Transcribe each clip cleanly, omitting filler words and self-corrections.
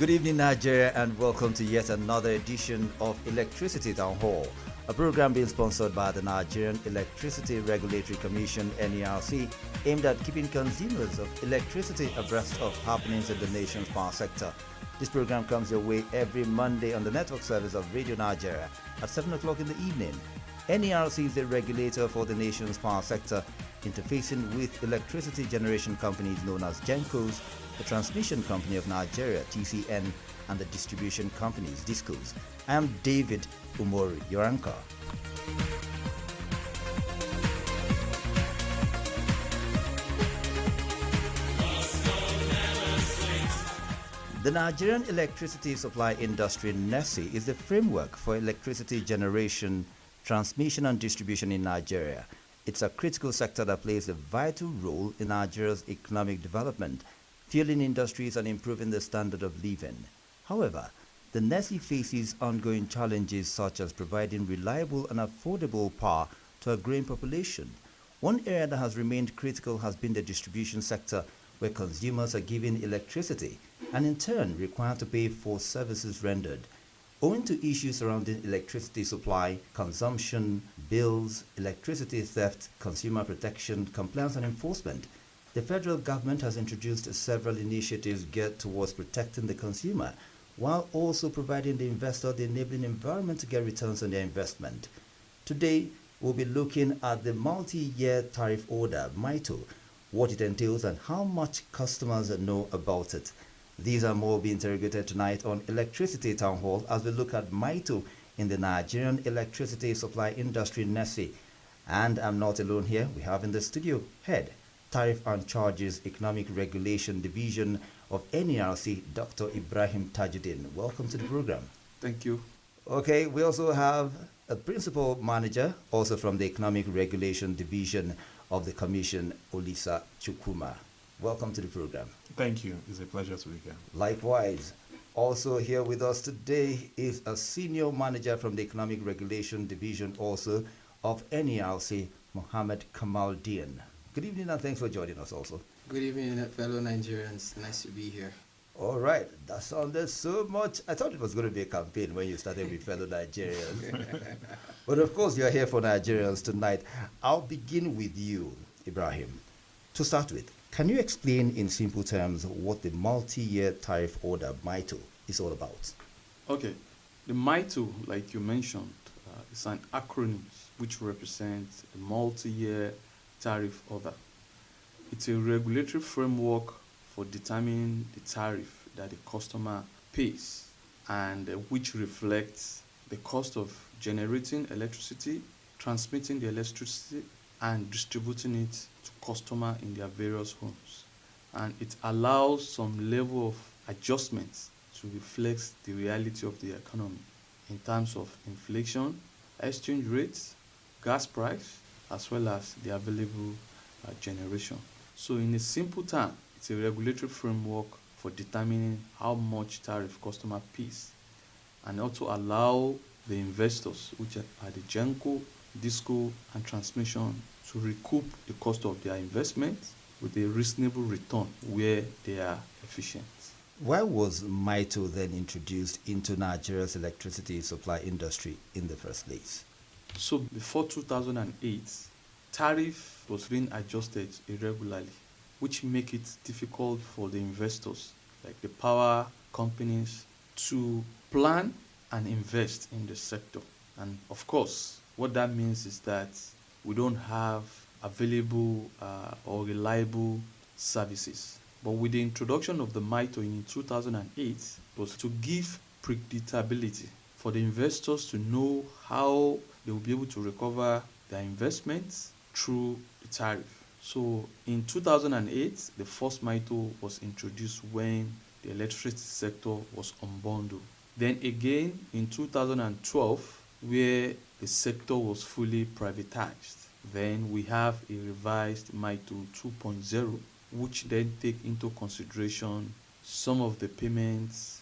Good evening, Nigeria, and welcome to yet another edition of Electricity Town Hall, a program being sponsored by the Nigerian Electricity Regulatory Commission (NERC), aimed at keeping consumers of electricity abreast of happenings in the nation's power sector. This program comes your way every Monday on the network service of Radio Nigeria at 7 o'clock in the evening. NERC is the regulator for the nation's power sector, interfacing with electricity generation companies known as GENCOs, the Transmission Company of Nigeria (TCN), and the distribution companies (DISCOs). I am David Umori, your anchor. The Nigerian electricity supply industry (NERC) is the framework for electricity generation, transmission and distribution in Nigeria. It's a critical sector that plays a vital role in Nigeria's economic development, fueling industries and improving the standard of living. However, the NERC faces ongoing challenges such as providing reliable and affordable power to a growing population. One area that has remained critical has been the distribution sector, where consumers are given electricity and in turn required to pay for services rendered. Owing to issues surrounding electricity supply, consumption, bills, electricity theft, consumer protection, compliance and enforcement, the federal government has introduced several initiatives geared towards protecting the consumer, while also providing the investor the enabling environment to get returns on their investment. Today, we'll be looking at the Multi Year Tariff Order, MYTO, what it entails and how much customers know about it. These and more will be interrogated tonight on Electricity Town Hall as we look at MYTO in the Nigerian electricity supply industry (NERC). And I'm not alone here. We have in the studio head, Tariff and Charges Economic Regulation Division of NERC, Dr. Ibrahim Tajuddin. Welcome to the program. Thank you. Okay, we also have a principal manager, also from the Economic Regulation Division of the Commission, Olisa Chukwuma. Welcome to the program. Thank you. It's a pleasure to be here. Likewise. Also here with us today is a senior manager from the Economic Regulation Division also of NERC, Mohammed Kamaldeen. Good evening and thanks for joining us also. Good evening, fellow Nigerians. Nice to be here. All right. That sounded so much. I thought it was going to be a campaign when you started with fellow Nigerians. But of course, you're here for Nigerians tonight. I'll begin with you, Ibrahim. To start with, can you explain in simple terms what the Multi-Year Tariff Order, MYTO, is all about? Okay. The MYTO, like you mentioned, is an acronym which represents the Multi-Year Tariff Order. It's a regulatory framework for determining the tariff that the customer pays and which reflects the cost of generating electricity, transmitting the electricity, and distributing it to customers in their various homes. And it allows some level of adjustments to reflect the reality of the economy in terms of inflation, exchange rates, gas price, as well as the available generation. So in a simple term, it's a regulatory framework for determining how much tariff customer pays and also allow the investors, which are the GENCO, DISCO, and transmission, to recoup the cost of their investment with a reasonable return where they are efficient. Why was MYTO then introduced into Nigeria's electricity supply industry in the first place? So before 2008, tariff was being adjusted irregularly, which make it difficult for the investors, like the power companies, to plan and invest in the sector. And of course, what that means is that we don't have available or reliable services. But with the introduction of the MYTO in 2008, was to give predictability for the investors to know how they will be able to recover their investments through the tariff. So in 2008, the first MYTO was introduced when the electricity sector was unbundled. Then again in 2012, where the sector was fully privatized. Then we have a revised MYTO 2.0, which then take into consideration some of the payments,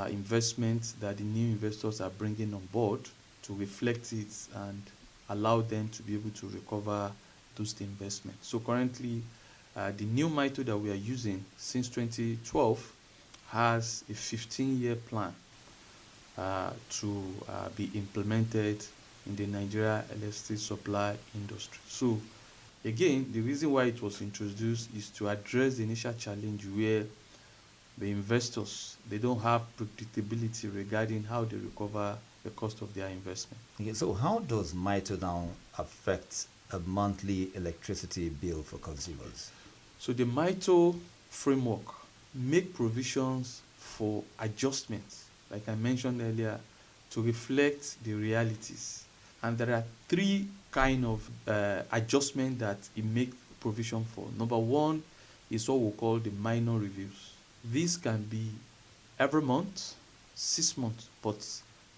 investments that the new investors are bringing on board to reflect it and allow them to be able to recover those investments. So currently, the new MYTO that we are using since 2012 has a 15-year plan to be implemented in the Nigeria electricity supply industry. So again, the reason why it was introduced is to address the initial challenge where the investors, they don't have predictability regarding how they recover the cost of their investment. Okay, so how does MYTO now affect a monthly electricity bill for consumers? So the MYTO framework make provisions for adjustments, like I mentioned earlier, to reflect the realities. And there are three kind of adjustment that it make provision for. Number one is what we call the minor reviews. This can be every month, 6 months, but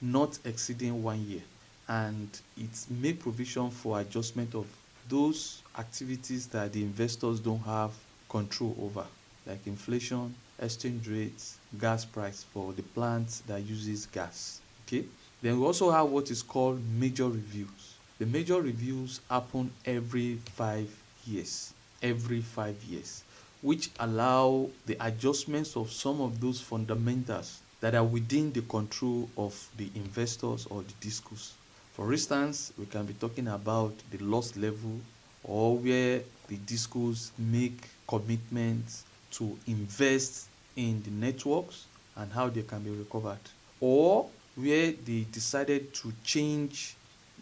not exceeding 1 year. And it make provision for adjustment of those activities that the investors don't have control over, like inflation, exchange rates, gas price for the plants that uses gas. Okay. Then we also have what is called major reviews. The major reviews happen every 5 years. Every 5 years, which allow the adjustments of some of those fundamentals that are within the control of the investors or the discos. For instance, we can be talking about the loss level, or where the discos make commitments to invest in the networks and how they can be recovered, or where they decided to change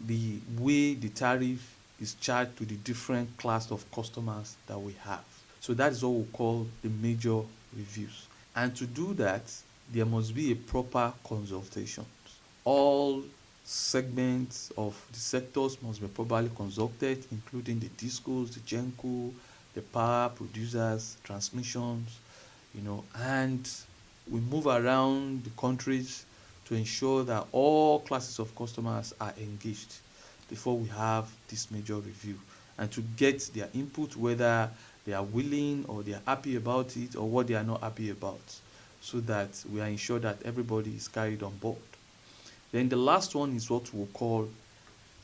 the way the tariff is charged to the different class of customers that we have. So that is what we call the major reviews. And to do that, there must be a proper consultation. All segments of the sectors must be properly consulted, including the discos, the GENCO, the power producers, transmissions, and we move around the countries to ensure that all classes of customers are engaged before we have this major review, and to get their input, whether they are willing or they are happy about it or what they are not happy about, so that we are ensured that everybody is carried on board. Then the last one is what we'll call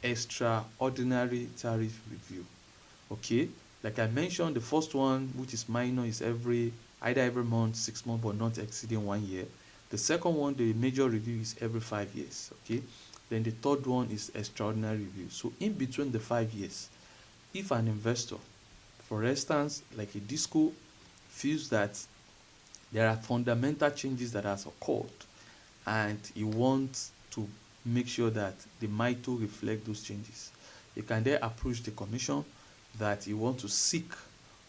extraordinary tariff review. Okay, like I mentioned, the first one, which is minor, is either every month, 6 months, but not exceeding 1 year. The second one, the major review, is every 5 years. Okay, then the third one is extraordinary review. So in between the 5 years, if an investor, for instance, like a disco, feels that there are fundamental changes that has occurred and he wants to make sure that the MYTO reflect those changes, he can then approach the commission that he wants to seek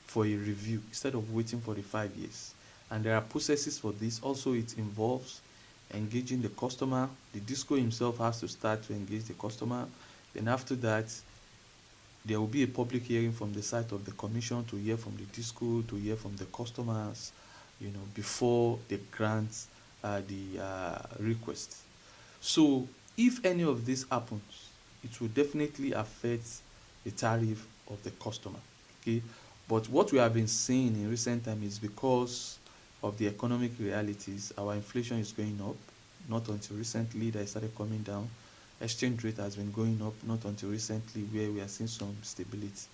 for a review instead of waiting for the 5 years. And there are processes for this. Also, it involves engaging the customer. The disco himself has to start to engage the customer. Then after that, there will be a public hearing from the side of the commission to hear from the disco, to hear from the customers, before they grant the request. So if any of this happens, it will definitely affect the tariff of the customer. Okay, but what we have been seeing in recent time is because of the economic realities, our inflation is going up. Not until recently that it started coming down. Exchange rate has been going up, not until recently where we are seeing some stability.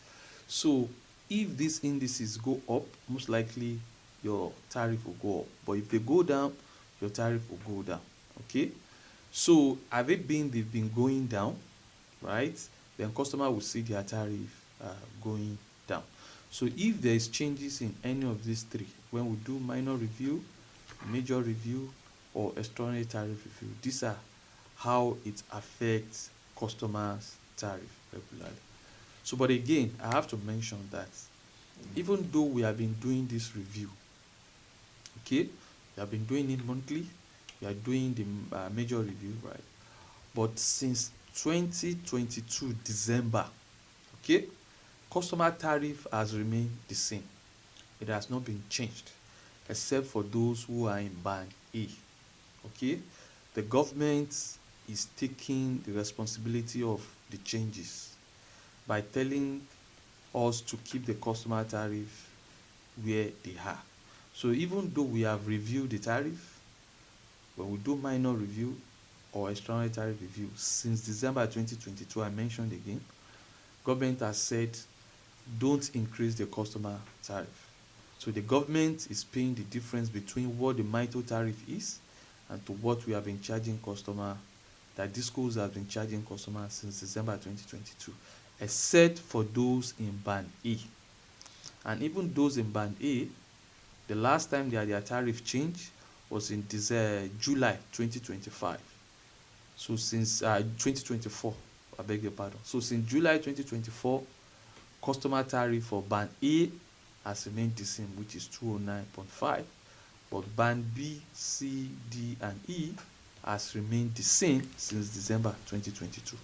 So if these indices go up, most likely your tariff will go up. But if they go down, your tariff will go down. Okay, so they've been going down, right? Then customer will see their tariff going down. So if there is changes in any of these three, when we do minor review, major review, or extraordinary tariff review, these are how it affects customers' tariff regularly. So, but again, I have to mention that even though we have been doing this review, okay, we have been doing it monthly, we are doing the major review, right? But since 2022 December, okay, customer tariff has remained the same. It has not been changed, except for those who are in band A. Okay, the government is taking the responsibility of the changes by telling us to keep the customer tariff where they are. So even though we have reviewed the tariff, when we do minor review or extraordinary tariff review since December 2022, I mentioned again, government has said don't increase the customer tariff. So the government is paying the difference between what the MYTO tariff is and to what we have been charging customer, that these schools have been charging customers since December 2022, except for those in Band A. And even those in Band A, the last time they had their tariff change was in July 2025. So since 2024, I beg your pardon. So since July 2024, customer tariff for Band A has remained the same, which is 209.5. But Band B, C, D, and E has remained the same since December 2022.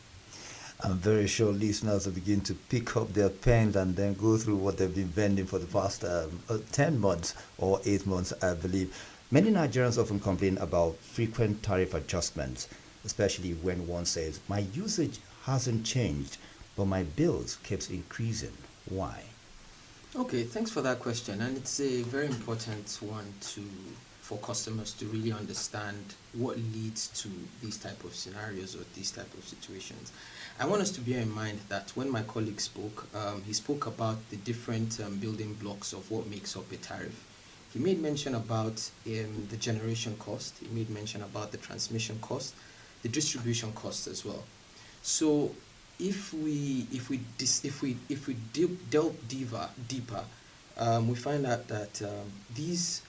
I'm very sure listeners will begin to pick up their pens and then go through what they've been vending for the past 10 months or 8 months, I believe. Many Nigerians often complain about frequent tariff adjustments, especially when one says, my usage hasn't changed, but my bills keeps increasing. Why? Okay, thanks for that question. And it's a very important one for customers to really understand what leads to these type of scenarios or these type of situations. I want us to bear in mind that when my colleague spoke, he spoke about the different building blocks of what makes up a tariff. He made mention about the generation cost. He made mention about the transmission cost, the distribution cost as well. So if we delve deeper, we find out that these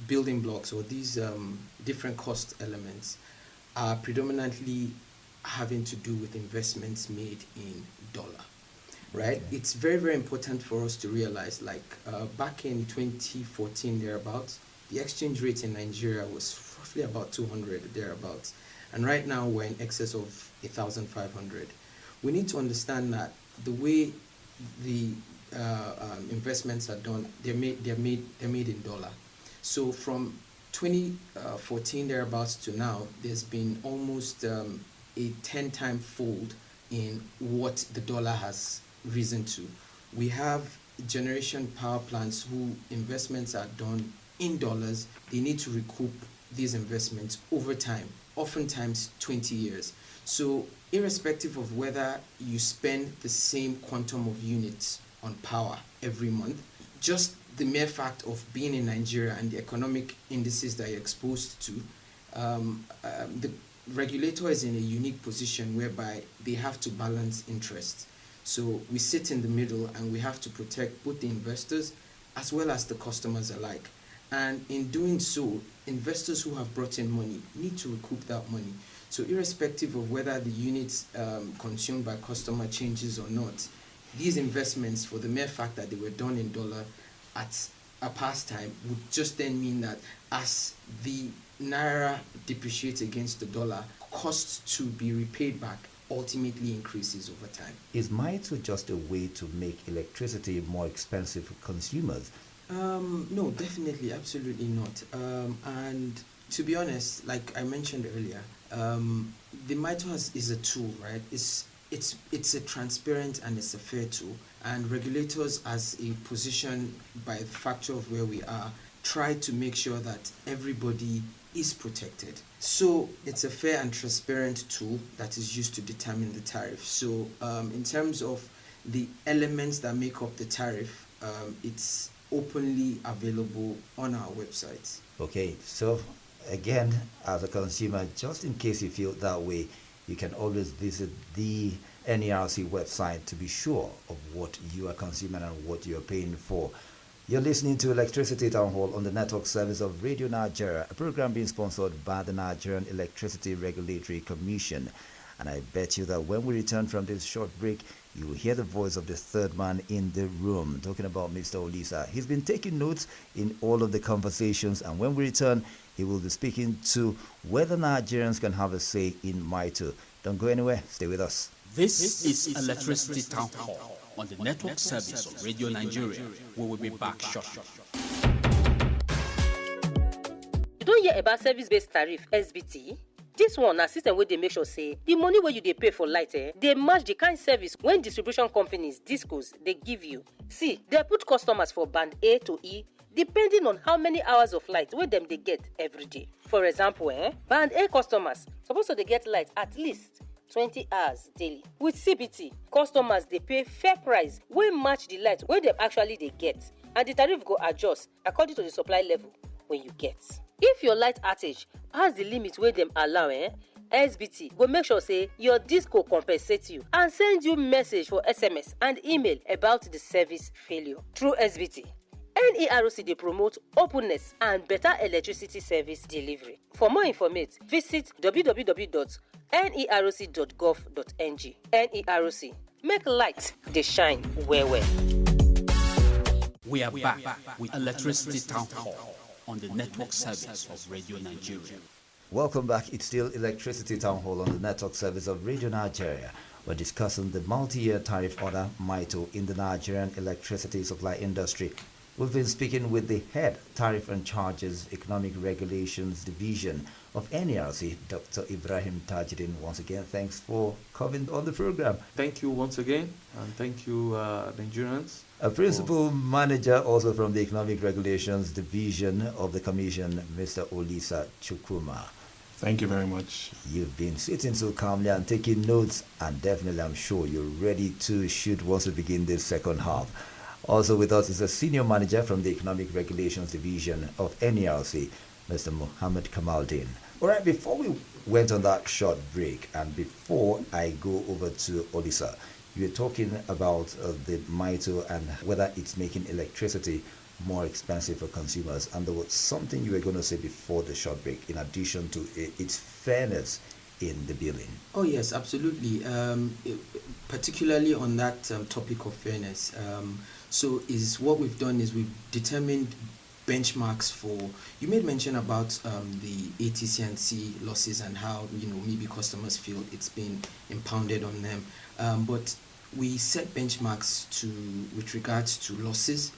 building blocks or these different cost elements are predominantly having to do with investments made in dollar, right? Okay. It's very, very important for us to realize, like back in 2014 thereabouts, the exchange rate in Nigeria was roughly about 200 thereabouts, and right now we're in excess of 1,500. We need to understand that the way the investments are done, they're made in dollar. So from 2014 thereabouts to now, there's been almost a 10-time fold in what the dollar has risen to. We have generation power plants who investments are done in dollars. They need to recoup these investments over time, oftentimes 20 years. So irrespective of whether you spend the same quantum of units on power every month, just the mere fact of being in Nigeria and the economic indices that you're exposed to, the regulator is in a unique position whereby they have to balance interests. So we sit in the middle and we have to protect both the investors as well as the customers alike. And in doing so, investors who have brought in money need to recoup that money. So irrespective of whether the units consumed by customer changes or not, these investments, for the mere fact that they were done in dollar at a past time, would just then mean that as the naira depreciates against the dollar, costs to be repaid back ultimately increases over time. Is MYTO just a way to make electricity more expensive for consumers? No, definitely, absolutely not. And to be honest, like I mentioned earlier, the MYTO is a tool, right? It's a transparent and it's a fair tool, and regulators, as a position by the factor of where we are, try to make sure that everybody is protected. So it's a fair and transparent tool that is used to determine the tariff. So in terms of the elements that make up the tariff, it's openly available on our website. Okay, so again, as a consumer, just in case you feel that way, you can always visit the NERC website to be sure of what you are consuming and what you are paying for. You're listening to Electricity Town Hall on the network service of Radio Nigeria, a program being sponsored by the Nigerian Electricity Regulatory Commission. And I bet you that when we return from this short break, you will hear the voice of the third man in the room, talking about Mr. Olisa. He's been taking notes in all of the conversations, and when we return, he will be speaking to whether Nigerians can have a say in MYTO. Don't go anywhere. Stay with us. This is Electricity Town Hall on the network service of Radio Nigeria. We will be back shortly. You don't hear about service-based tariff (SBT)? This one na system wey dey make sure say the money wey you dey pay for light dey match the kind service when distribution companies, discos, dey give you. See, they put customers for band A to E depending on how many hours of light wey dem dey get every day. For example, band A customers suppose to dey get light at least 20 hours daily. With CBT, customers dey pay fair price wey match the light wey dem actually dey get, and the tariff go adjust according to the supply level wey you get. If your light outage pass the limit wey dem allow, SBT go make sure say your disco compensate you and send you message for SMS and email about the service failure. Through SBT, NERC dey promote openness and better electricity service delivery. For more information, visit www.nerc.gov.ng. NERC, make light dey shine well well. We are back with Electricity Town Hall on the network service of Radio Nigeria. Welcome back. It's still Electricity Town Hall on the network service of Radio Nigeria. We're discussing the multi-year tariff order, MYTO, in the Nigerian electricity supply industry. We've been speaking with the head Tariff and Charges Economic Regulations Division of NERC, Dr. Ibrahim Tajuddin. Once again, thanks for coming on the program. Thank you once again, and thank you, Nigerians. A principal manager also from the Economic Regulations Division of the Commission, Mr. Olisa Chukwuma. Thank you very much. You've been sitting so calmly and taking notes, and definitely I'm sure you're ready to shoot once we begin this second half. Also with us is a senior manager from the Economic Regulations Division of NERC, Mr. Mohammed Kamaldeen. All right, before we went on that short break, and before I go over to Olisa, you were talking about the MYTO and whether it's making electricity more expensive for consumers. And there was something you were going to say before the short break, in addition to its fairness in the billing. Oh yes, absolutely. Particularly on that topic of fairness. So is what we've done is we've determined benchmarks for, you made mention about the AT&C losses and how maybe customers feel it's been impounded on them. But we set benchmarks with regards to losses.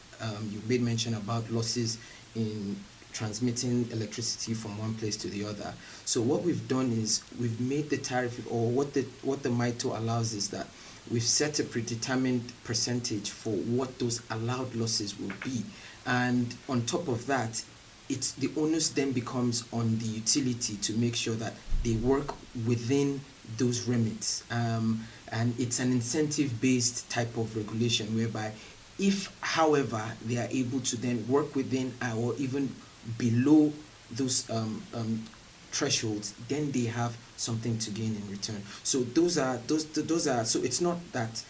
You made mention about losses in transmitting electricity from one place to the other. So what we've done is we've made the tariff, or what the MYTO allows is that we've set a predetermined percentage for what those allowed losses will be. And on top of that, the onus then becomes on the utility to make sure that they work within those remits. And it's an incentive-based type of regulation whereby if, however, they are able to then work within or even below those thresholds, then they have something to gain in return. So those are so it's not that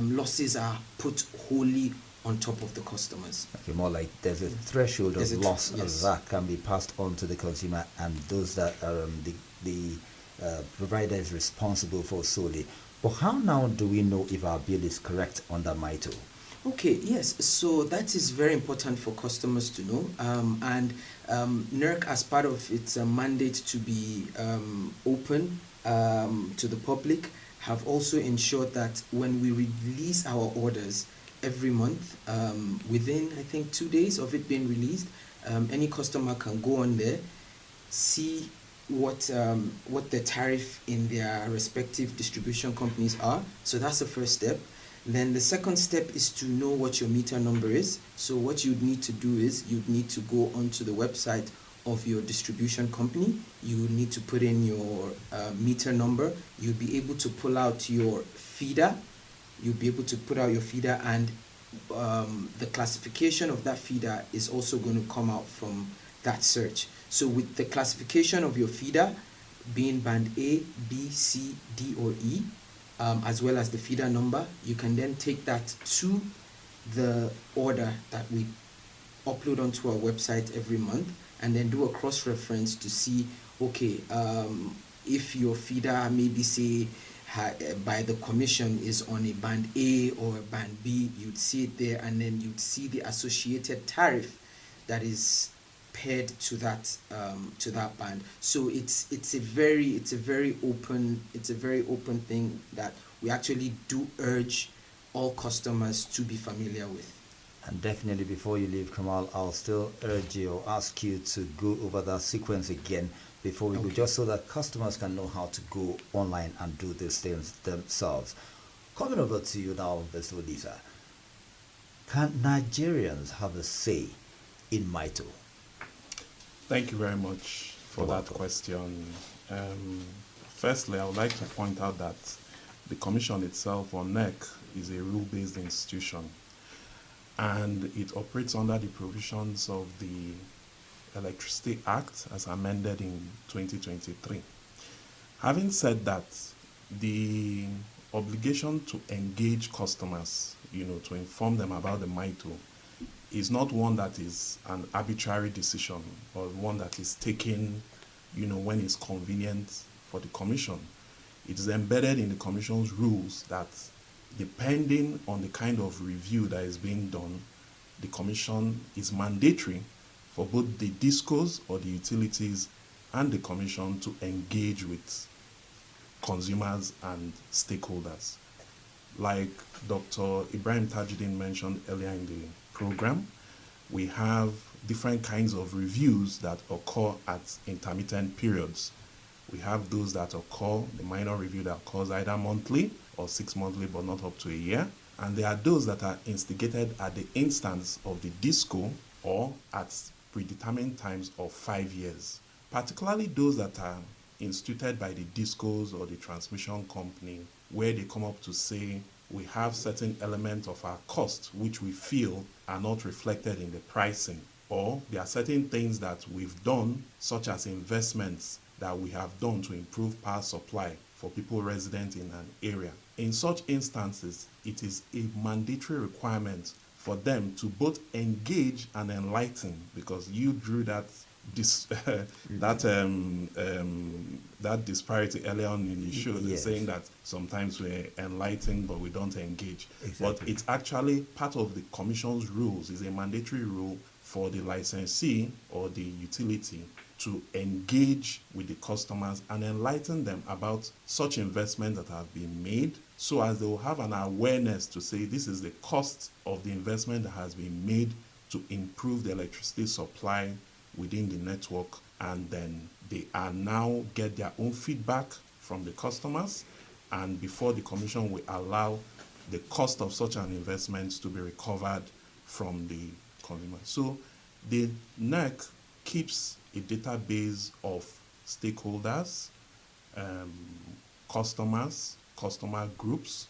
losses are put wholly on top of the customers. Okay, more like there's a threshold of loss that can be passed on to the consumer, and those that the provider is responsible for solely. But how now do we know if our bill is correct under MYTO? Okay, yes, so that is very important for customers to know, and NERC, as part of its mandate to be open to the public, have also ensured that when we release our orders every month, within I think 2 days of it being released, any customer can go on there, see what the tariff in their respective distribution companies are. So that's the first step. Then the second step is to know what your meter number is. So what you'd need to do is you'd need to go onto the website of your distribution company. You would need to put in your meter number. You'll be able to pull out your feeder. You'll be able to put out your feeder, and the classification of that feeder is also going to come out from that search. So with the classification of your feeder being band A, B, C, D, or E, as well as the feeder number, you can then take that to the order that we upload onto our website every month, and then do a cross-reference to see, okay, if your feeder maybe say by the commission is on a band A or a band B, you'd see it there, and then you'd see the associated tariff that is paired to that band. So it's a very open thing that we actually do urge all customers to be familiar with. And definitely, before you leave, Kamal, I'll still urge you or ask you to go over that sequence again before we go, just so that customers can know how to go online and do these things themselves. Coming over to you now, Mr. Olisa, can Nigerians have a say in MYTO? Thank you very much for that question. Firstly, I would like to point out that the Commission itself, or NERC, is a rule-based institution, and it operates under the provisions of the Electricity Act as amended in 2023. Having said that, the obligation to engage customers, to inform them about the MYTO, is not one that is an arbitrary decision or one that is taken, when it's convenient for the Commission. It is embedded in the Commission's rules that, depending on the kind of review that is being done, the Commission is mandatory for both the DISCOs or the utilities and the Commission to engage with consumers and stakeholders. Like Dr. Ibrahim Tajuddin mentioned earlier in the program, we have different kinds of reviews that occur at intermittent periods. We have those that occur, the minor review that occurs either monthly or 6 monthly, but not up to a year. And there are those that are instigated at the instance of the DISCO or at predetermined times of 5 years. Particularly those that are instituted by the DISCOs or the transmission company, where they come up to say, we have certain elements of our cost which we feel are not reflected in the pricing, or there are certain things that we've done, such as investments that we have done to improve power supply for people resident in an area. In such instances, it is a mandatory requirement for them to both engage and enlighten, because you drew that that disparity earlier on in the show, yes, saying that sometimes we're enlightened but we don't engage. Exactly. But it's actually part of the Commission's rules. It's a mandatory rule for the licensee or the utility to engage with the customers and enlighten them about such investments that have been made, so as they will have an awareness to say this is the cost of the investment that has been made to improve the electricity supply within the network, and then they are now get their own feedback from the customers, and before the Commission will allow the cost of such an investment to be recovered from the consumer. So the NERC keeps a database of stakeholders, customers, customer groups,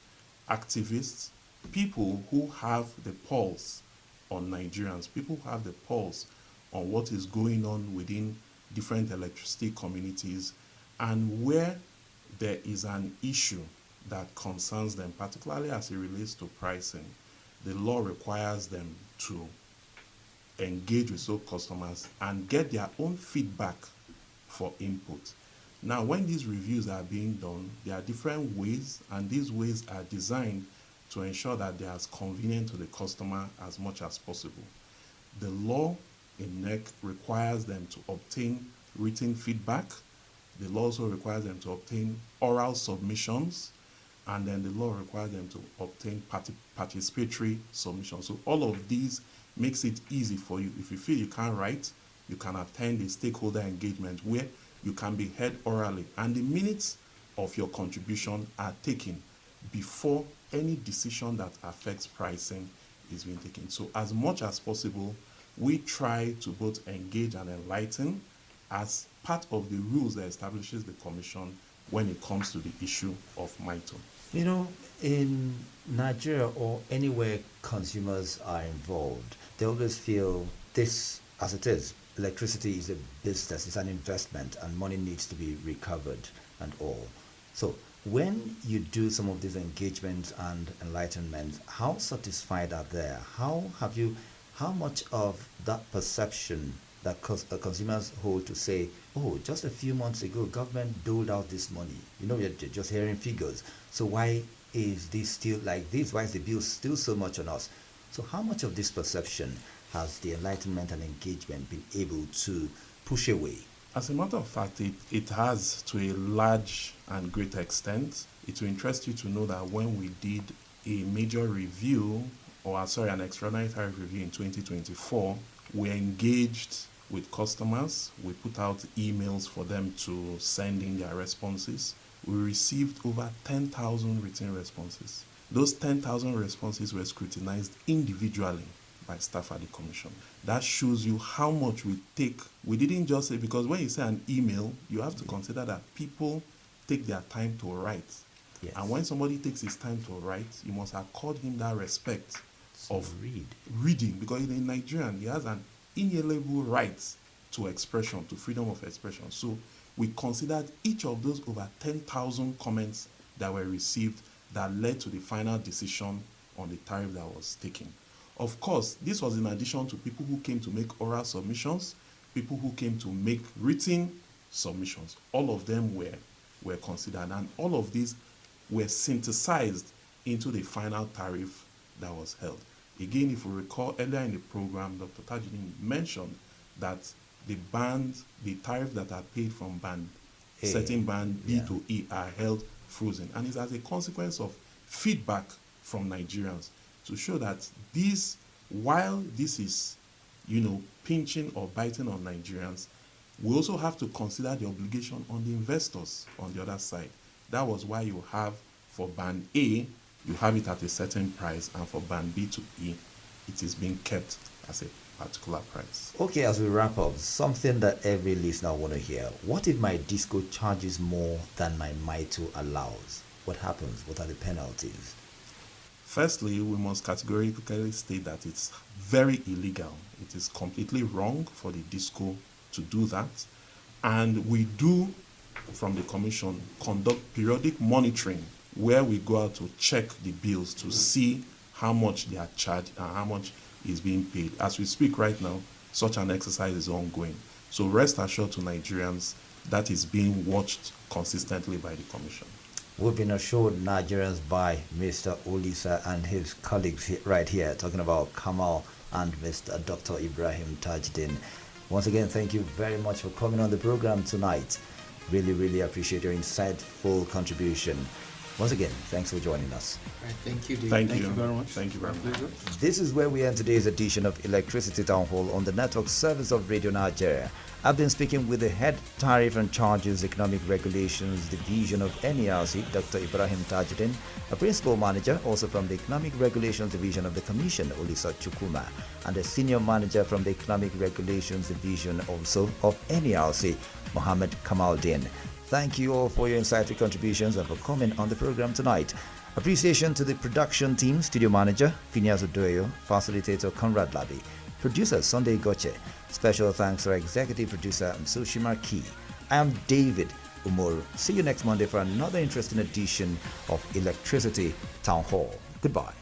activists, people who have the pulse on Nigerians, people who have the pulse on what is going on within different electricity communities, and where there is an issue that concerns them, particularly as it relates to pricing, the law requires them to engage with those customers and get their own feedback for input. Now, when these reviews are being done, there are different ways, and these ways are designed to ensure that they are as convenient to the customer as much as possible. The law in NERC requires them to obtain written feedback. The law also requires them to obtain oral submissions, and then the law requires them to obtain participatory submissions. So all of these makes it easy for you. If you feel you can't write, you can attend a stakeholder engagement where you can be heard orally, and the minutes of your contribution are taken before any decision that affects pricing is being taken. So as much as possible, we try to both engage and enlighten as part of the rules that establishes the Commission when it comes to the issue of MYTO. You know, in Nigeria or anywhere consumers are involved, they always feel this, as it is, electricity is a business, it's an investment, and money needs to be recovered and all. So when you do some of these engagements and enlightenment, how satisfied are they? How much of that perception that consumers hold to say, oh, just a few months ago, government doled out this money. You know, you're just hearing figures. So why is this still like this? Why is the bill still so much on us? So how much of this perception has the enlightenment and engagement been able to push away? As a matter of fact, it has to a large and great extent. It will interest you to know that when we did a major review, an extraordinary tariff review in 2024, we engaged with customers. We put out emails for them to send in their responses. We received over 10,000 written responses. Those 10,000 responses were scrutinized individually by staff at the Commission. That shows you how much we take. We didn't just say, because when you say an email, you have to consider that people take their time to write. Yes. And when somebody takes his time to write, you must accord him that respect of reading, because in Nigerian, he has an inalienable right to expression, to freedom of expression. So we considered each of those over 10,000 comments that were received that led to the final decision on the tariff that was taken. Of course, this was in addition to people who came to make oral submissions, people who came to make written submissions. All of them were considered, and all of these were synthesized into the final tariff that was held. Again, if we recall earlier in the program, Dr. Tajudeen mentioned that the tariff that are paid from band, certain band B to E are held frozen. And it's as a consequence of feedback from Nigerians to show that while this is, pinching or biting on Nigerians, we also have to consider the obligation on the investors on the other side. That was why you have for band A, you have it at a certain price, and for band B to E, it is being kept as a particular price. Okay, as we wrap up, something that every listener want to hear. What if my disco charges more than my MYTO allows? What happens? What are the penalties? Firstly, we must categorically state that it's very illegal. It is completely wrong for the disco to do that. And we do, from the Commission, conduct periodic monitoring where we go out to check the bills to see how much they are charged and how much is being paid. As we speak right now, such an exercise is ongoing. So rest assured to Nigerians, that is being watched consistently by the Commission. We've been assured Nigerians by Mr. Olisa and his colleagues right here, talking about Kamal and Mr. Dr. Ibrahim Tajudeen. Once again, thank you very much for coming on the program tonight. Really, really appreciate your insightful contribution. Once again, thanks for joining us. All right, thank you, Dave. Thank you very much. Thank you very much. This is where we end today's edition of Electricity Town Hall on the network service of Radio Nigeria. I've been speaking with the Head Tariff and Charges Economic Regulations Division of NERC, Dr. Ibrahim Tajudeen, a Principal Manager also from the Economic Regulations Division of the Commission, Olisa Chukwuma, and a Senior Manager from the Economic Regulations Division also of NERC, Mohammed Kamaldeen. Thank you all for your insightful contributions and for coming on the program tonight. Appreciation to the production team, Studio Manager Phineas Odoyo, Facilitator Conrad Labi, Producer Sunday Goche. Special thanks to our Executive Producer Msushima Key. I am David Umoru. See you next Monday for another interesting edition of Electricity Town Hall. Goodbye.